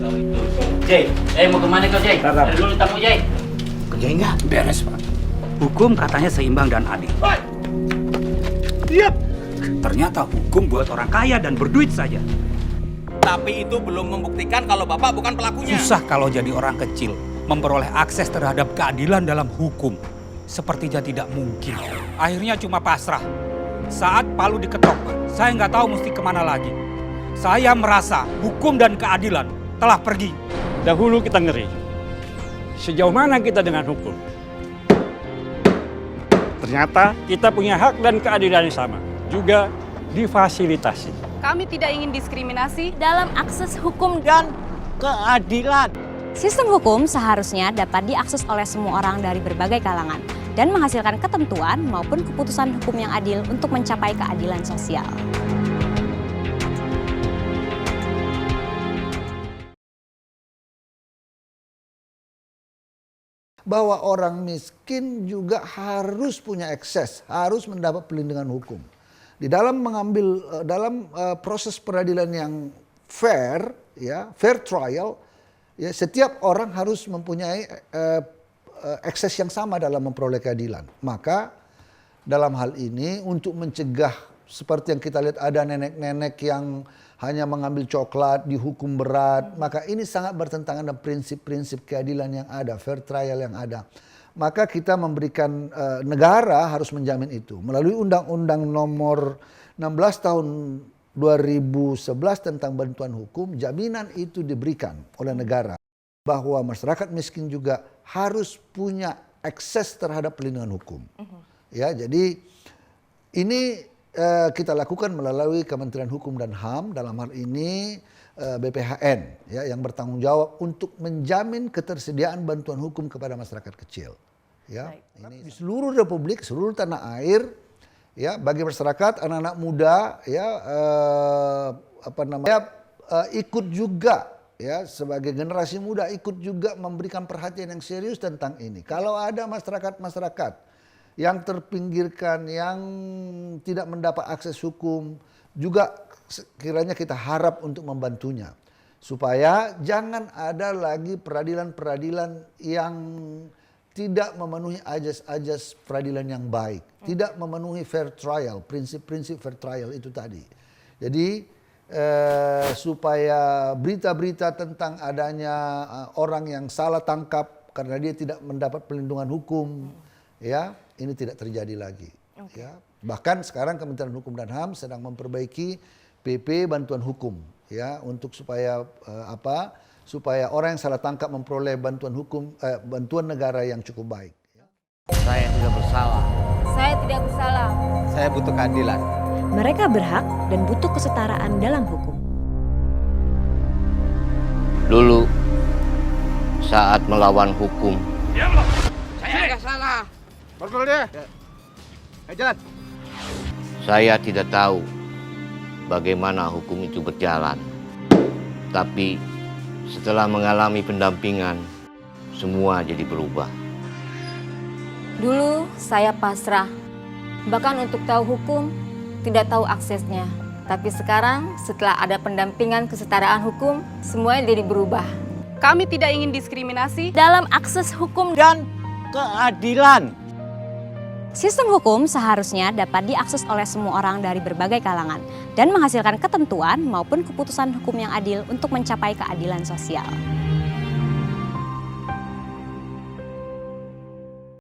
kau itu. Jay, mau kemana kau Jay? Ada dulu tamu Jay. Kerjanya beres, Pak. Hukum katanya seimbang dan adil. Iya. Ternyata hukum buat orang kaya dan berduit saja. Tapi itu belum membuktikan kalau Bapak bukan pelakunya. Susah kalau jadi orang kecil memperoleh akses terhadap keadilan dalam hukum. Sepertinya tidak mungkin. Akhirnya cuma pasrah. Saat palu diketok, saya nggak tahu mesti kemana lagi. Saya merasa hukum dan keadilan telah pergi. Dahulu kita ngeri. Sejauh mana kita dengan hukum? Ternyata kita punya hak dan keadilan yang sama. Juga difasilitasi. Kami tidak ingin diskriminasi dalam akses hukum Dan keadilan. Sistem hukum seharusnya dapat diakses oleh semua orang dari berbagai kalangan dan menghasilkan ketentuan maupun keputusan hukum yang adil untuk mencapai keadilan sosial. Bahwa orang miskin juga harus punya akses, harus mendapat perlindungan hukum. Di dalam mengambil proses peradilan yang fair, ya, fair trial, ya, setiap orang harus mempunyai akses yang sama dalam memperoleh keadilan. Maka dalam hal ini untuk mencegah seperti yang kita lihat ada nenek-nenek yang hanya mengambil coklat dihukum berat, maka ini sangat bertentangan dengan prinsip-prinsip keadilan yang ada, fair trial yang ada. Maka kita memberikan negara harus menjamin itu melalui Undang-Undang Nomor 16 Tahun 2011 tentang bantuan hukum. Jaminan itu diberikan oleh negara bahwa masyarakat miskin juga harus punya akses terhadap perlindungan hukum. Ya, jadi ini kita lakukan melalui Kementerian Hukum dan HAM, dalam hal ini BPHN, ya, yang bertanggung jawab untuk menjamin ketersediaan bantuan hukum kepada masyarakat kecil. Ya, ini di seluruh Republik, seluruh tanah air, ya, bagi masyarakat, anak-anak muda, ya, ikut juga, ya, sebagai generasi muda ikut juga memberikan perhatian yang serius tentang ini. Kalau ada masyarakat yang terpinggirkan, yang tidak mendapat akses hukum, juga kiranya kita harap untuk membantunya. Supaya jangan ada lagi peradilan-peradilan yang tidak memenuhi ajas-ajas peradilan yang baik. Tidak memenuhi fair trial, prinsip-prinsip fair trial itu tadi. Jadi supaya berita-berita tentang adanya orang yang salah tangkap karena dia tidak mendapat perlindungan hukum, ya, ini tidak terjadi lagi. Ya. Bahkan sekarang Kementerian Hukum dan HAM sedang memperbaiki PP bantuan hukum, ya, untuk supaya supaya orang yang salah tangkap memperoleh bantuan hukum, bantuan negara yang cukup baik. Saya tidak bersalah. Saya tidak bersalah. Saya butuh keadilan. Mereka berhak dan butuh kesetaraan dalam hukum. Dulu saat melawan hukum, Saya nggak salah. Borgol dia. Jalan. saya tidak tahu bagaimana hukum itu berjalan. Tapi setelah mengalami pendampingan, semua jadi berubah. Dulu saya pasrah, bahkan untuk tahu hukum tidak tahu aksesnya. Tapi sekarang setelah ada pendampingan kesetaraan hukum, semuanya jadi berubah. Kami tidak ingin diskriminasi Dalam akses hukum Dan keadilan. Sistem hukum seharusnya dapat diakses oleh semua orang dari berbagai kalangan dan menghasilkan ketentuan maupun keputusan hukum yang adil untuk mencapai keadilan sosial.